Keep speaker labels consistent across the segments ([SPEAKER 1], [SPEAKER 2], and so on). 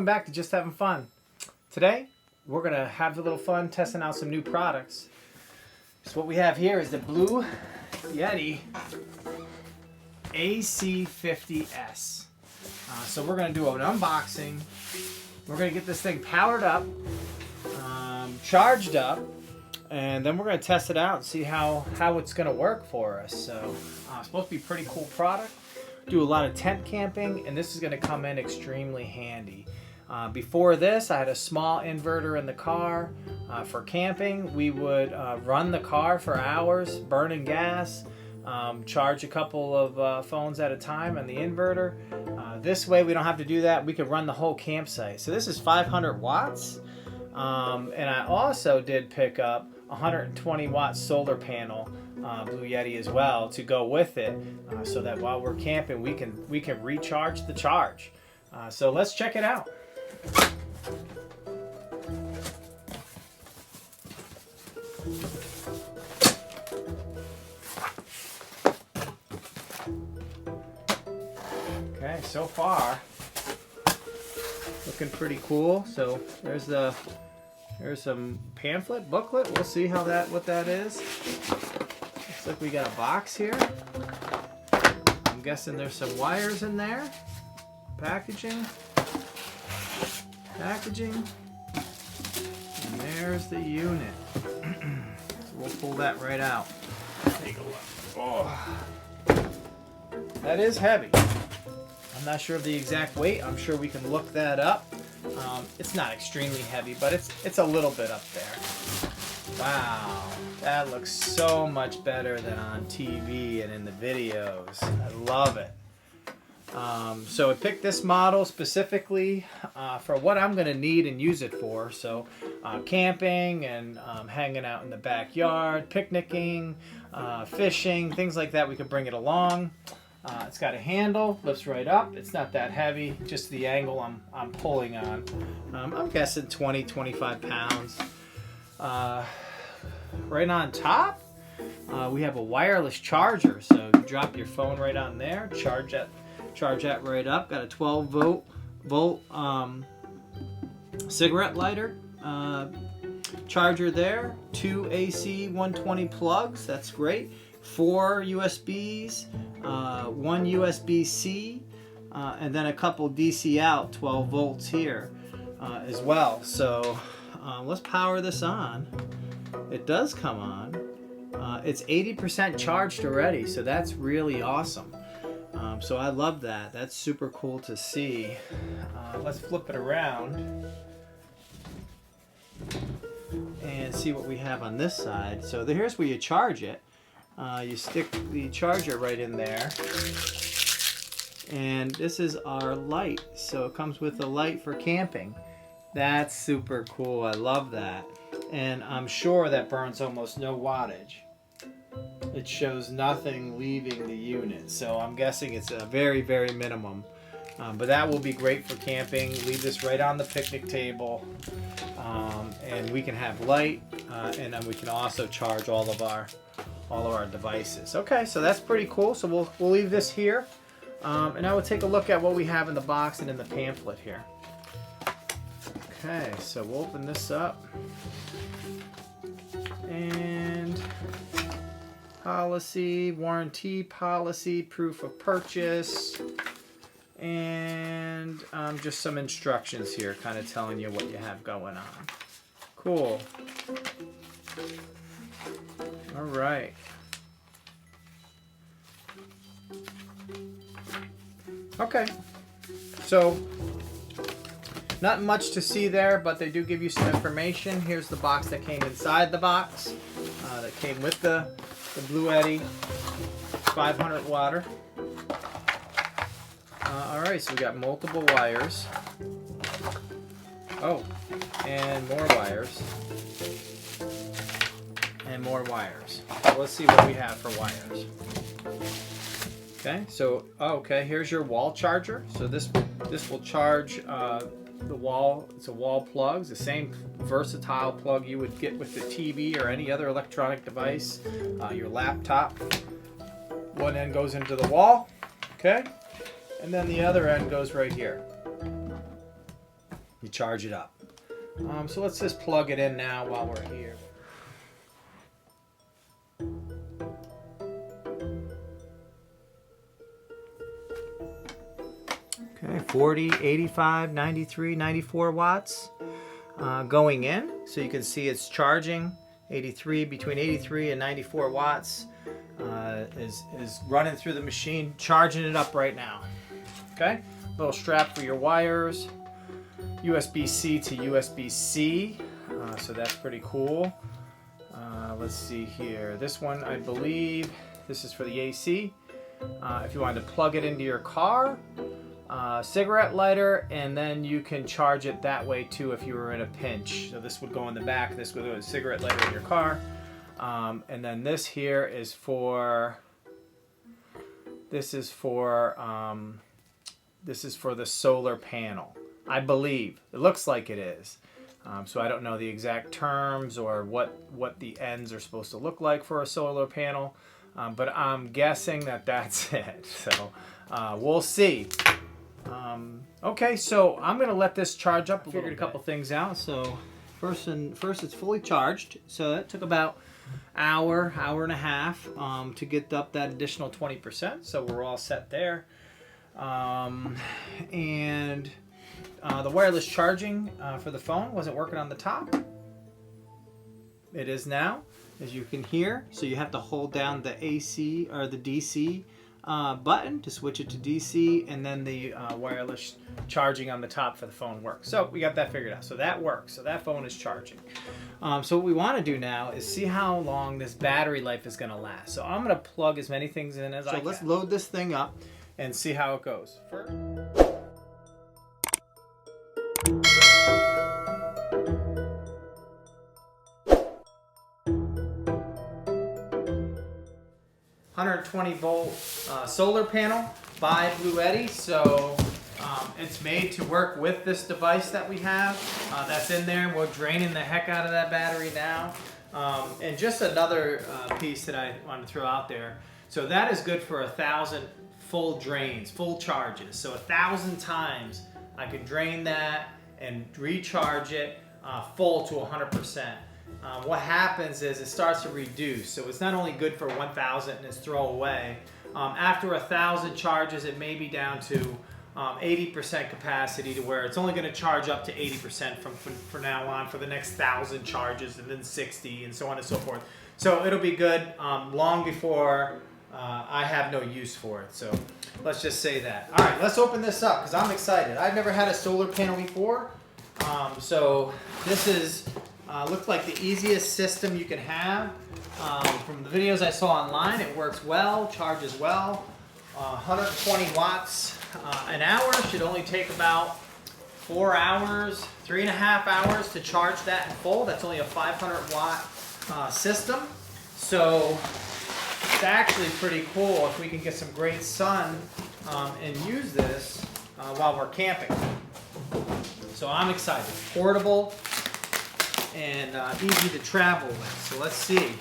[SPEAKER 1] Welcome back to Just Having Fun. Today, we're going to have a little fun testing out some new products. So what we have here is the Bluetti AC50s. So we're going to do an unboxing. We're going to get this thing powered up, charged up, and then we're going to test it out and see how it's going to work for us. So it's supposed to be a pretty cool product. Do a lot of tent camping, and this is going to come in extremely handy. Before this, I had a small inverter in the car. For camping, we would run the car for hours, burning gas, charge a couple of phones at a time on the inverter. This way, we don't have to do that. We could run the whole campsite. So this is 500 watts. And I also did pick up a 120 watt solar panel, Bluetti as well, to go with it, so that while we're camping, we can recharge the charge. So let's check it out. Okay, so far looking pretty cool. So there's some pamphlet, booklet. We'll see what that is. Looks like we got a box here. I'm guessing there's some wires in there. Packaging. And there's the unit. So we'll pull that right out. Take a look. Oh. That is heavy. I'm not sure of the exact weight. I'm sure we can look that up. It's not extremely heavy, but it's a little bit up there. Wow, that looks so much better than on TV and in the videos. I love it. So I picked this model specifically for what I'm going to need and use it for. So camping and hanging out in the backyard, picnicking, fishing, things like that. We could bring it along. It's got a handle, lifts right up. It's not that heavy, just the angle I'm pulling on. I'm guessing 20-25 pounds. Right on top, we have a wireless charger. So you drop your phone right on there, charge that right up. Got a 12 volt cigarette lighter charger there. 2 AC120 plugs. That's great. 4 USBs, 1 USB-C, and then a couple DC out 12 volts here as well. So let's power this on. It does come on. It's 80% charged already, so that's really awesome. So I love that. That's super cool to see. Let's flip it around and see what we have on this side. So here's where you charge it. You stick the charger right in there, and this is our light. So it comes with a light for camping. That's super cool. I love that. And I'm sure that burns almost no wattage. It shows nothing leaving the unit, so I'm guessing it's a very, very minimum. But that will be great for camping. Leave this right on the picnic table, and we can have light, and then we can also charge all of our devices. Okay, so that's pretty cool. So we'll leave this here, and I will take a look at what we have in the box and in the pamphlet here. Okay, so we'll open this up, and policy, warranty policy, proof of purchase, and just some instructions here, kind of telling you what you have going on. Cool. All right. Okay. So not much to see there, but they do give you some information. Here's the box that came inside the box. That came with the Bluetti 500 watt. All right, so we got multiple wires. Oh, and more wires. And more wires. So let's see what we have for wires. Okay, so here's your wall charger. So this will charge the wall. It's a wall plug. It's the same versatile plug you would get with the TV or any other electronic device. Your laptop. One end goes into the wall. Okay, and then the other end goes right here. you charge it up. So let's just plug it in now while we're here. Okay, 40, 85, 93, 94 watts going in. So you can see it's charging. 83, between 83 and 94 watts is running through the machine, charging it up right now. Okay, little strap for your wires, USB-C to USB-C, so that's pretty cool. Let's see here. This one, I believe, this is for the AC. If you wanted to plug it into your car, cigarette lighter, and then you can charge it that way too if you were in a pinch. So this would go in the back, this would go to a cigarette lighter in your car. And then this here is for, this is for the solar panel, I believe. It looks like it is. So I don't know the exact terms or what the ends are supposed to look like for a solar panel, but I'm guessing that that's it. So we'll see. Okay, so I'm gonna let this charge up. I figured a couple things out. So first it's fully charged. So that took about hour and a half to get up that additional 20%. So we're all set there. And the wireless charging for the phone wasn't working on the top. It is now, as you can hear. So you have to hold down the AC or the DC button to switch it to DC, and then the wireless charging on the top for the phone works. So we got that figured out. So that works. So that phone is charging. So what we want to do now is see how long this battery life is going to last. So I'm going to plug as many things in as I can. So let's load this thing up and see how it goes. First, 120 volt solar panel by Bluetti. So it's made to work with this device that we have that's in there. We're draining the heck out of that battery now. And just another piece that I want to throw out there. So that is good for 1,000 full drains, full charges. So 1,000 times I could drain that and recharge it full to 100%. What happens is it starts to reduce. So it's not only good for 1,000 and it's throw away. After 1,000 charges, it may be down to 80% capacity, to where it's only going to charge up to 80% from now on for the next 1,000 charges, and then 60, and so on and so forth. So it'll be good long before I have no use for it. So let's just say that. All right, let's open this up because I'm excited. I've never had a solar panel before. So this is looks like the easiest system you can have. From the videos I saw online, it works well, charges well. 120 watts an hour, should only take about 4 hours, 3.5 hours to charge that in full. That's only a 500 watt system. So it's actually pretty cool if we can get some great sun and use this while we're camping. So I'm excited. Portable and easy to travel with. So let's see.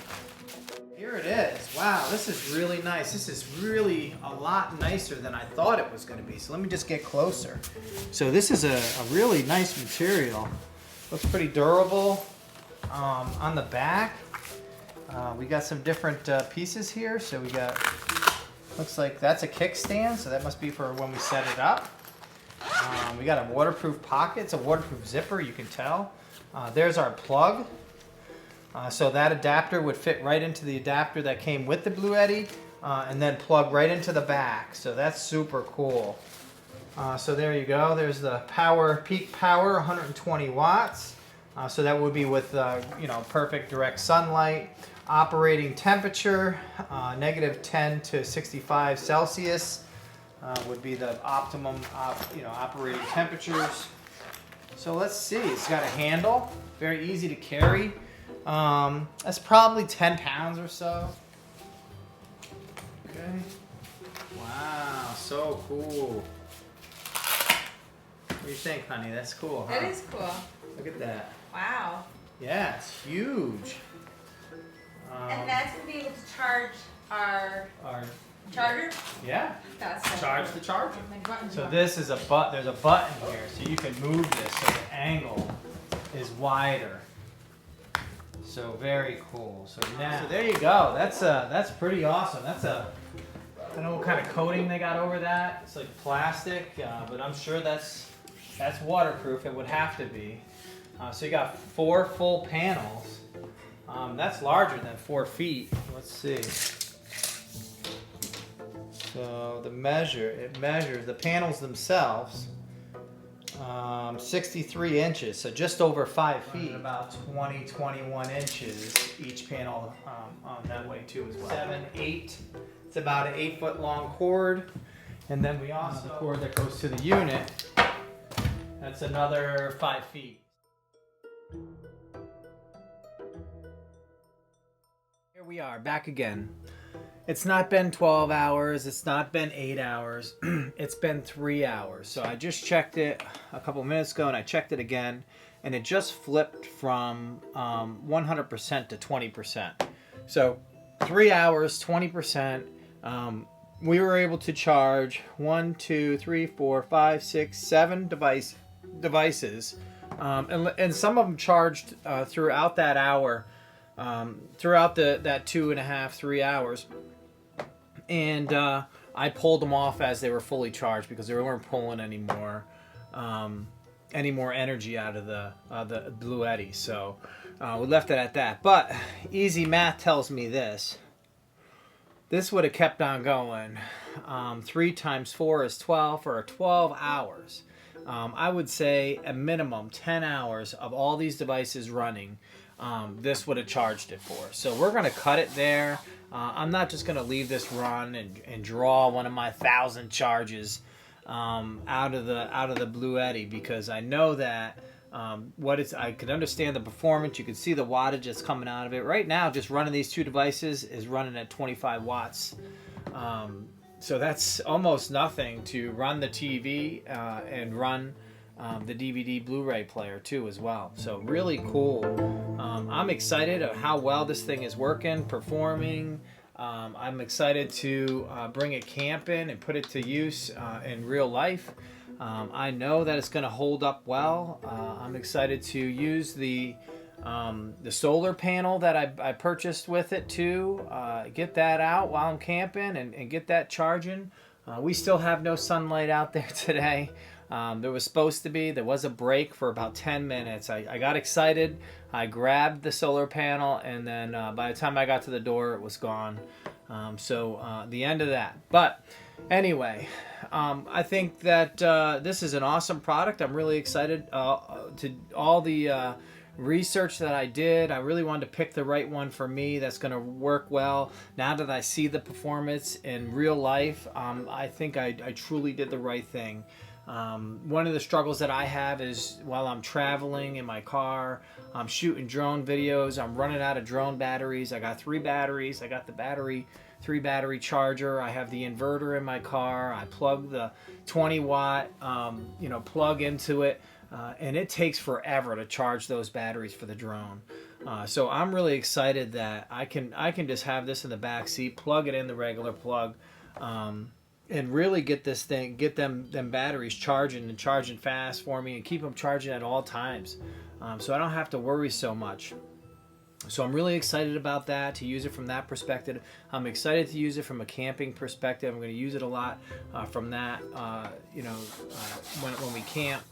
[SPEAKER 1] Here it is. Wow, this is really nice. This is really a lot nicer than I thought it was going to be. So let me just get closer. So this is a really nice material. Looks pretty durable. On the back, we got some different pieces here. So we got, looks like that's a kickstand. So that must be for when we set it up. We got a waterproof pocket. It's a waterproof zipper, you can tell. There's our plug. So that adapter would fit right into the adapter that came with the Bluetti, and then plug right into the back. So that's super cool. So there you go. There's the power, peak power, 120 watts. So that would be with perfect direct sunlight. Operating temperature, -10 to 65 Celsius would be the optimum operating temperatures. So let's see. It's got a handle, very easy to carry. That's probably 10 pounds or so. Okay. Wow, so cool. What do you think, honey? That's cool, huh?
[SPEAKER 2] That is cool.
[SPEAKER 1] Look at that.
[SPEAKER 2] Wow.
[SPEAKER 1] Yeah, it's huge.
[SPEAKER 2] And that's going to be able to charge our Charger?
[SPEAKER 1] Yeah.
[SPEAKER 2] That's
[SPEAKER 1] Charge the charger.
[SPEAKER 2] button.
[SPEAKER 1] So this is there's a button here, so you can move this so the angle is wider. So very cool. So now, so there you go. That's pretty awesome. I don't know what kind of coating they got over that. It's like plastic, but I'm sure that's waterproof. It would have to be. So you got 4 full panels. That's larger than 4 feet. Let's see. So it measures the panels themselves, 63 inches, so just over 5 feet, about 21 inches each panel on that way too as well. 7, 8, it's about an 8-foot long cord, and then we also have the cord that goes to the unit. That's another 5 feet. Here we are, back again. It's not been 12 hours, it's not been 8 hours, it's been 3 hours. So I just checked it a couple minutes ago and I checked it again, and it just flipped from 100% to 20%. So 3 hours, 20%. We were able to charge 1, 2, 3, 4, 5, 6, 7 devices. And some of them charged throughout that hour, throughout that 2.5, 3 hours. And I pulled them off as they were fully charged because they weren't pulling any more energy out of the Bluetti. So we left it at that. But easy math tells me this would have kept on going. 3 times 4 is 12 for 12 hours. I would say a minimum 10 hours of all these devices running. This would have charged it for. So we're going to cut it there. I'm not just going to leave this run and draw one of my 1,000 charges out of the Bluetti, because I know that I could understand the performance. You can see the wattage that's coming out of it. Right now, just running these 2 devices is running at 25 watts. So that's almost nothing to run the TV and run the DVD Blu-ray player too as well. So really cool. I'm excited of how well this thing is working, performing. I'm excited to bring it camping and put it to use in real life. I know that it's going to hold up well. I'm excited to use the solar panel that I purchased with it too. Get that out while I'm camping and get that charging. We still have no sunlight out there today. There was supposed to be. There was a break for about 10 minutes. I got excited. I grabbed the solar panel, and then by the time I got to the door, it was gone. So the end of that. But anyway, I think that this is an awesome product. I'm really excited to all the research that I did. I really wanted to pick the right one for me that's going to work well. Now that I see the performance in real life, I think I truly did the right thing. One of the struggles that I have is while I'm traveling in my car, I'm shooting drone videos, I'm running out of drone batteries. I got 3 batteries. I got the 3 battery charger. I have the inverter in my car. I plug the 20 watt plug into it, and it takes forever to charge those batteries for the drone. So I'm really excited that I can just have this in the back seat, plug it in the regular plug, and really get them batteries charging fast for me, and keep them charging at all times, so I don't have to worry so much. So I'm really excited about that, to use it from that perspective. I'm excited to use it from a camping perspective. I'm going to use it a lot from that, when we camp.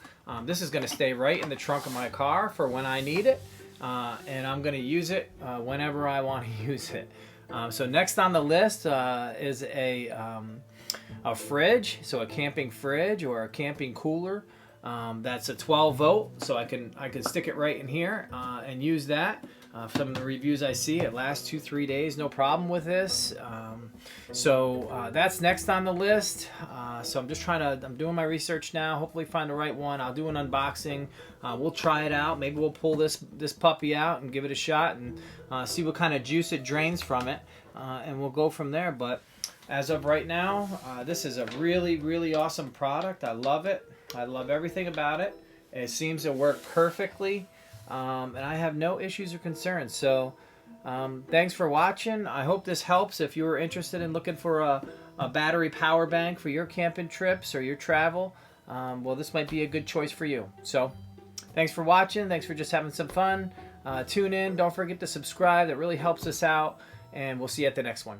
[SPEAKER 1] This is going to stay right in the trunk of my car for when I need it, and I'm going to use it whenever I want to use it. So next on the list is a fridge, so a camping fridge or a camping cooler. That's a 12 volt, so I can stick it right in here and use that. Some of the reviews I see, it lasts 2-3 days, no problem with this. So that's next on the list. So I'm doing my research now, hopefully find the right one. I'll do an unboxing. We'll try it out. Maybe we'll pull this puppy out and give it a shot and see what kind of juice it drains from it, and we'll go from there. But as of right now, this is a really, really awesome product. I love it. I love everything about it. It seems to work perfectly, and I have no issues or concerns. So Thanks for watching. I hope this helps if you were interested in looking for a battery power bank for your camping trips or your travel. Well, this might be a good choice for you. So thanks for watching. Thanks for just having some fun. Tune in. Don't forget to subscribe. That really helps us out. And we'll see you at the next one.